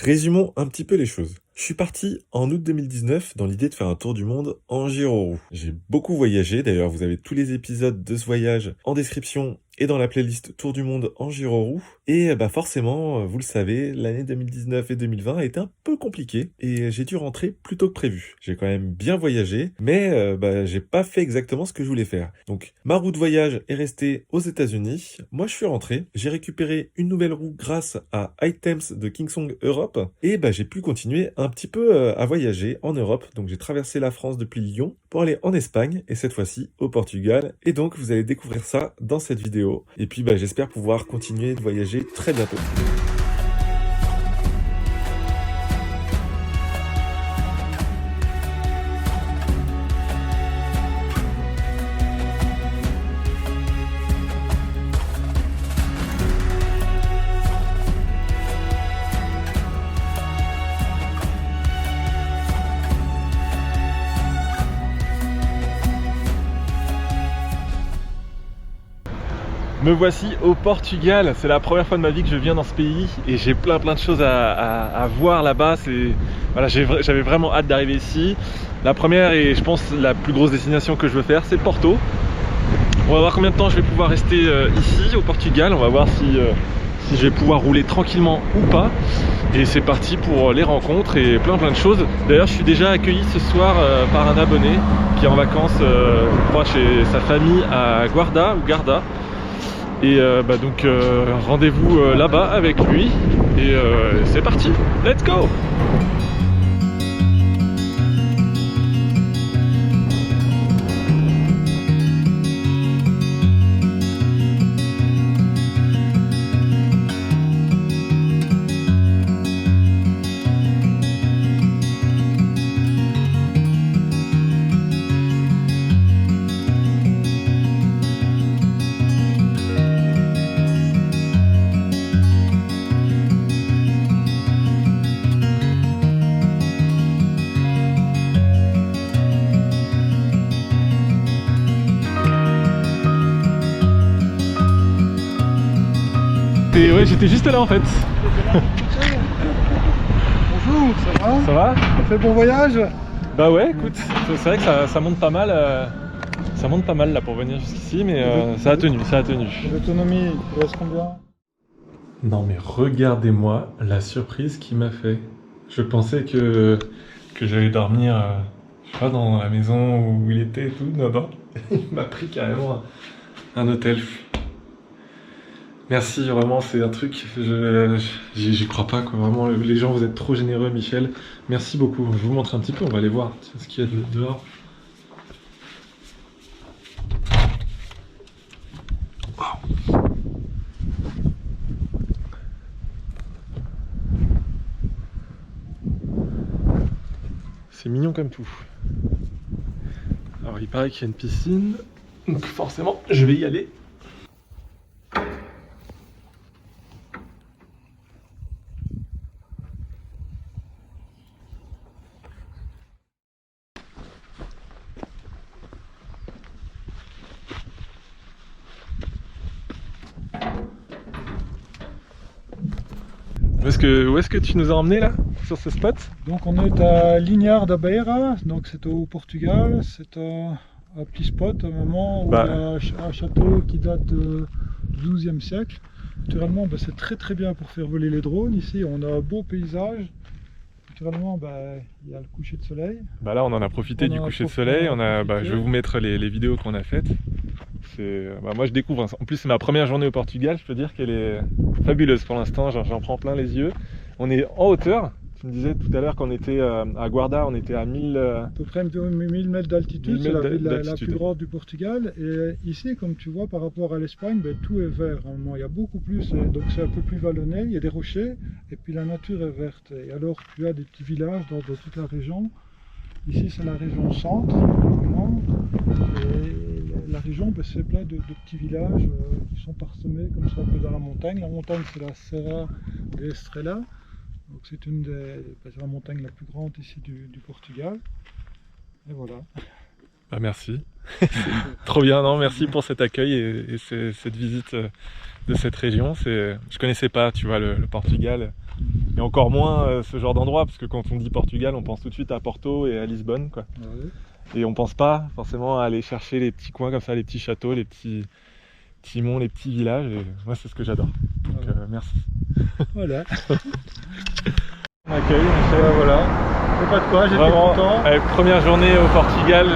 Résumons un petit peu les choses. Je suis parti en août 2019 dans l'idée de faire un tour du monde en gyroroue. J'ai beaucoup voyagé, d'ailleurs vous avez tous les épisodes de ce voyage en description et dans la playlist Tour du monde en gyroroue. Et forcément, vous le savez, l'année 2019 et 2020 a été un peu compliquée et j'ai dû rentrer plus tôt que prévu. J'ai quand même bien voyagé, mais j'ai pas fait exactement ce que je voulais faire. Donc ma roue de voyage est restée aux États-Unis. Moi je suis rentré, j'ai récupéré une nouvelle roue grâce à Items de Kingsong Europe et j'ai pu continuer un petit peu à voyager en Europe. Donc j'ai traversé la France depuis Lyon pour aller en Espagne et cette fois-ci au Portugal. Et donc vous allez découvrir ça dans cette vidéo. Et puis j'espère pouvoir continuer de voyager très bientôt. Me voici au Portugal, c'est la première fois de ma vie que je viens dans ce pays et j'ai plein de choses à voir là-bas. Voilà, j'avais vraiment hâte d'arriver ici. La première et je pense la plus grosse destination que je veux faire, c'est Porto. On va voir combien de temps je vais pouvoir rester ici au Portugal, on va voir si je vais pouvoir rouler tranquillement ou pas. Et c'est parti pour les rencontres et plein de choses. D'ailleurs je suis déjà accueilli ce soir par un abonné qui est en vacances, je crois chez sa famille à Guarda ou Garda. Et donc rendez-vous là-bas avec lui et c'est parti, let's go! Ouais, j'étais juste là en fait. Bonjour, ça va? Ça va? On fait bon voyage? Bah ouais, écoute, c'est vrai que ça monte pas mal. Ça monte pas mal là pour venir jusqu'ici, mais ça a tenu. L'autonomie, il reste combien? Non mais regardez-moi la surprise qu'il m'a fait. Je pensais que j'allais dormir, je sais pas, dans la maison où il était et tout. Non, il m'a pris carrément un hôtel. Merci, vraiment, c'est un truc, j'y crois pas, quoi. Vraiment, les gens, vous êtes trop généreux, Michel. Merci beaucoup. Je vous montre un petit peu, on va aller voir ce qu'il y a dehors. Wow. C'est mignon comme tout. Alors, il paraît qu'il y a une piscine, donc forcément, je vais y aller. Où est-ce que tu nous as emmené là, sur ce spot? Donc on est à Linhar da Beira, donc c'est au Portugal, c'est un petit spot, un moment où il y a un château qui date du XIIe siècle. Naturellement, c'est très bien pour faire voler les drones. Ici on a un beau paysage. Naturellement, il y a le coucher de soleil. Là on en a profité du coucher de soleil, je vais vous mettre les vidéos qu'on a faites. Moi je découvre, en plus c'est ma première journée au Portugal, je peux dire qu'elle est fabuleuse pour l'instant, j'en prends plein les yeux. On est en hauteur, tu me disais tout à l'heure qu'on était à Guarda, on était à 1000... À peu près 1000 mètres d'altitude, c'est la ville la plus grande du Portugal. Et ici, comme tu vois, par rapport à l'Espagne, tout est vert. Il y a beaucoup plus, donc c'est un peu plus vallonné, il y a des rochers, et puis la nature est verte. Et alors tu as des petits villages dans toute la région. Ici c'est la région centre, normalement, et la région c'est plein de petits villages qui sont parsemés comme ça un peu dans la montagne. La montagne c'est la Serra de Estrela, donc c'est la montagne la plus grande ici du Portugal. Et voilà. Merci, trop bien, non, merci pour cet accueil et cette visite de cette région. Je connaissais pas, tu vois, le Portugal. Et encore moins ce genre d'endroit, parce que quand on dit Portugal, on pense tout de suite à Porto et à Lisbonne, quoi. Ouais. Et on pense pas forcément à aller chercher les petits coins comme ça, les petits châteaux, les petits monts, les petits villages. Et moi, c'est ce que j'adore. Donc, merci. Voilà. On m'accueille, Michel. Voilà. C'est pas de quoi, j'étais content. Première journée au Portugal,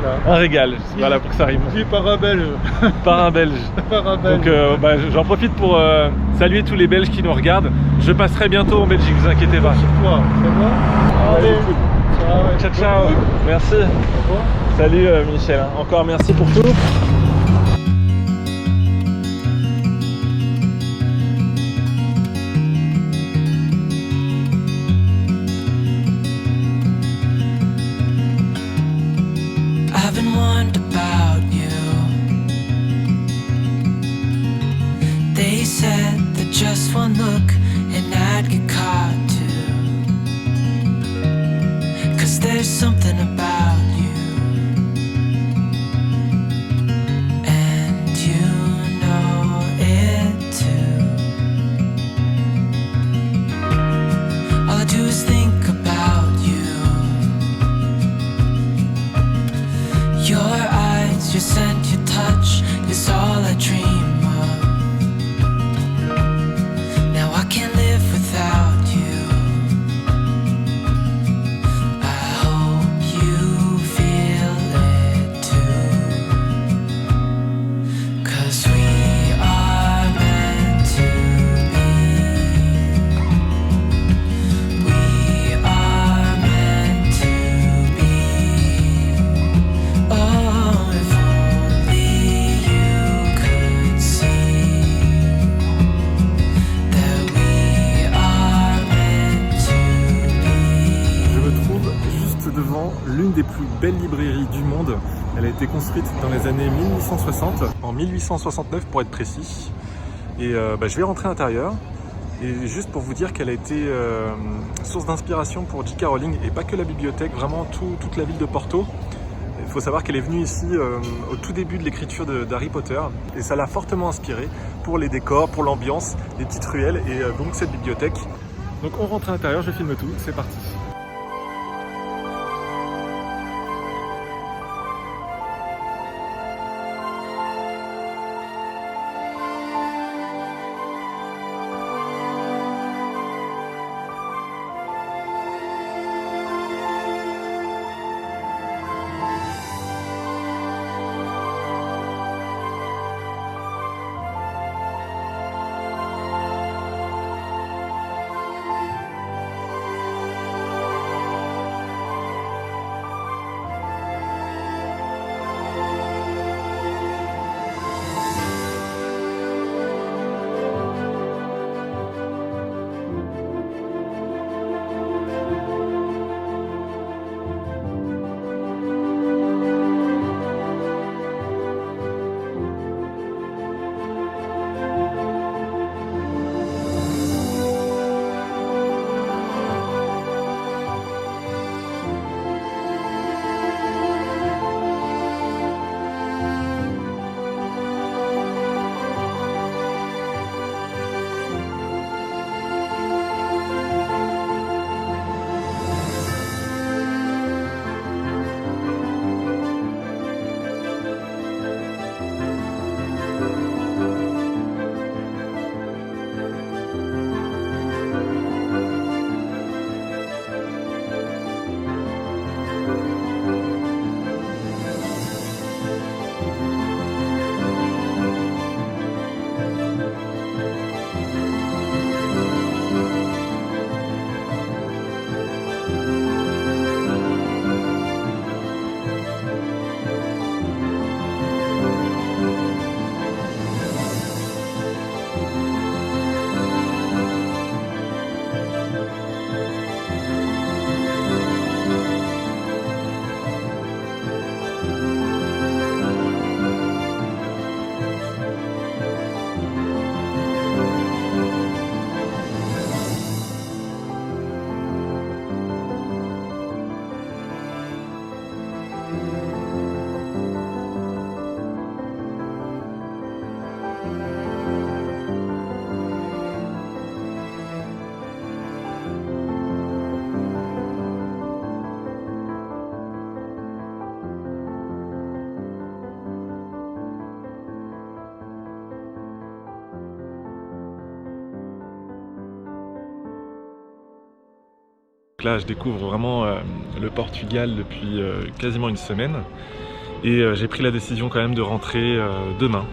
Voilà. un régal. Voilà pour que ça rime. Vu par un Belge. Par un Belge. Par un Belge. Donc j'en profite pour saluer tous les Belges qui nous regardent. Je passerai bientôt en Belgique, vous inquiétez pas. Sur toi, c'est bon. Allez. Ciao, ciao. Merci. Salut Michel. Encore merci pour tout. I've been warned about you. They said that just one look and I'd get caught too. 'Cause there's something about you, and you know it too. All I do is think about you. Your eyes, your scent, your touch is all I dream of. Now I can't live without you. I hope you feel it too. 'Cause we are meant to be. We are meant to be. Oh, if only you could see that we are meant to be. Je me trouve juste devant l'une des plus belles librairies du monde. Elle a été construite dans les années 1860, en 1869 pour être précis. Et je vais rentrer à l'intérieur. Et juste pour vous dire qu'elle a été source d'inspiration pour J.K. Rowling, et pas que la bibliothèque, vraiment toute la ville de Porto. Il faut savoir qu'elle est venue ici au tout début de l'écriture d'Harry Potter, et ça l'a fortement inspirée pour les décors, pour l'ambiance, les petites ruelles, et donc cette bibliothèque. Donc on rentre à l'intérieur, je filme tout, c'est parti. Donc là je découvre vraiment le Portugal depuis quasiment une semaine. Et j'ai pris la décision quand même de rentrer demain.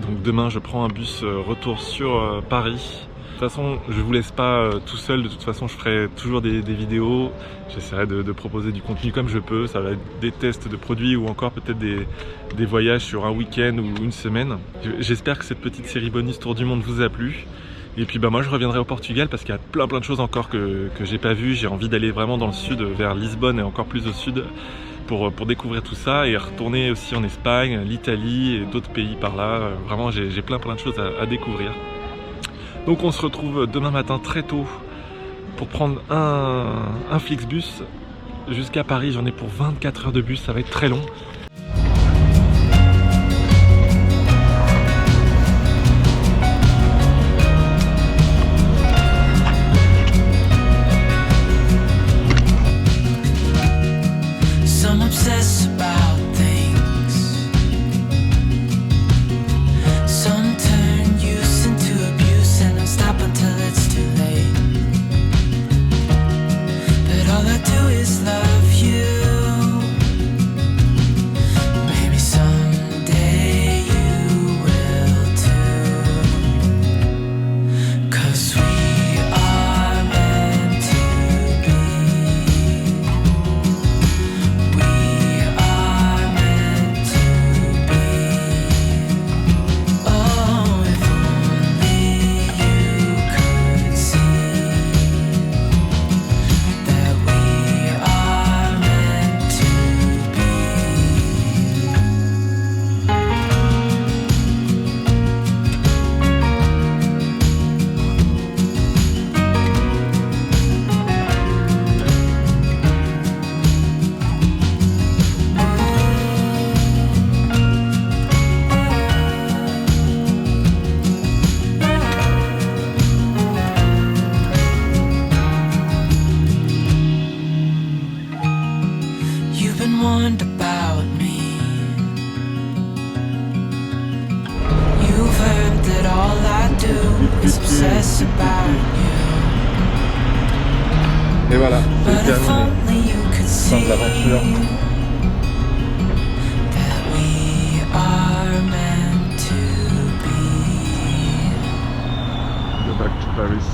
Donc demain je prends un bus retour sur Paris. De toute façon je vous laisse pas tout seul, de toute façon je ferai toujours des vidéos. J'essaierai de proposer du contenu comme je peux. Ça va être des tests de produits ou encore peut-être des voyages sur un week-end ou une semaine. J'espère que cette petite série bonus Tour du Monde vous a plu. Et puis moi je reviendrai au Portugal parce qu'il y a plein de choses encore que j'ai pas vues. J'ai envie d'aller vraiment dans le sud, vers Lisbonne et encore plus au sud. Pour découvrir tout ça et retourner aussi en Espagne, l'Italie et d'autres pays par là. Vraiment j'ai plein de choses à découvrir. Donc on se retrouve demain matin très tôt pour prendre un Flixbus jusqu'à Paris. J'en ai pour 24 heures de bus, ça va être très long. Obsess about things. Some turn use into abuse, and I'll stop until it's too late. But all I do is love you. Maybe someday you will too. 'Cause we are meant to be. Warned about me. You've heard that all I do is obsess about you. Et voilà, But c'est if terminé. only you could Fin see de l'aventure. that we are meant to be. Go back to Paris.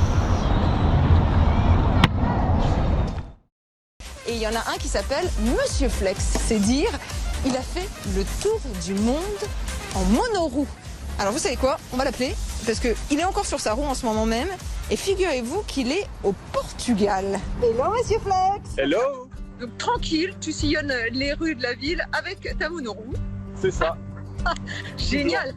Et il y en a un qui s'appelle Monsieur Flex. C'est dire, il a fait le tour du monde en monoroue. Alors vous savez quoi? On va l'appeler parce qu'il est encore sur sa roue en ce moment même. Et figurez-vous qu'il est au Portugal. Hello Monsieur Flex. Hello. Donc tranquille, tu sillonnes les rues de la ville avec ta monoroue. C'est ça. Génial.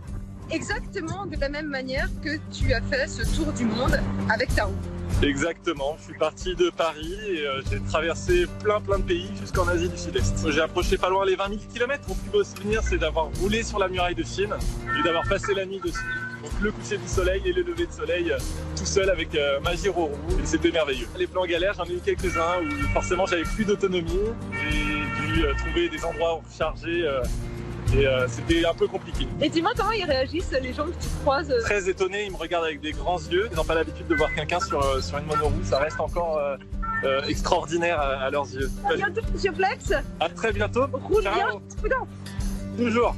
Exactement de la même manière que tu as fait ce tour du monde avec ta roue. Exactement, je suis parti de Paris et j'ai traversé plein de pays jusqu'en Asie du Sud-Est. J'ai approché pas loin les 20 000 km. Mon plus beau souvenir, c'est d'avoir roulé sur la muraille de Chine et d'avoir passé la nuit dessus. Donc le coucher du soleil et le lever de soleil tout seul avec ma gyro-roue, et c'était merveilleux. Les plans galères, j'en ai eu quelques-uns où forcément j'avais plus d'autonomie. J'ai dû trouver des endroits où recharger. Et c'était un peu compliqué. Et dis-moi comment ils réagissent les gens que tu croises. Très étonnés, ils me regardent avec des grands yeux. Ils n'ont pas l'habitude de voir quelqu'un sur une monoroue. Ça reste encore extraordinaire à leurs yeux. À bientôt Monsieur Flex. À très bientôt. Roule bien. Ciao. Toujours.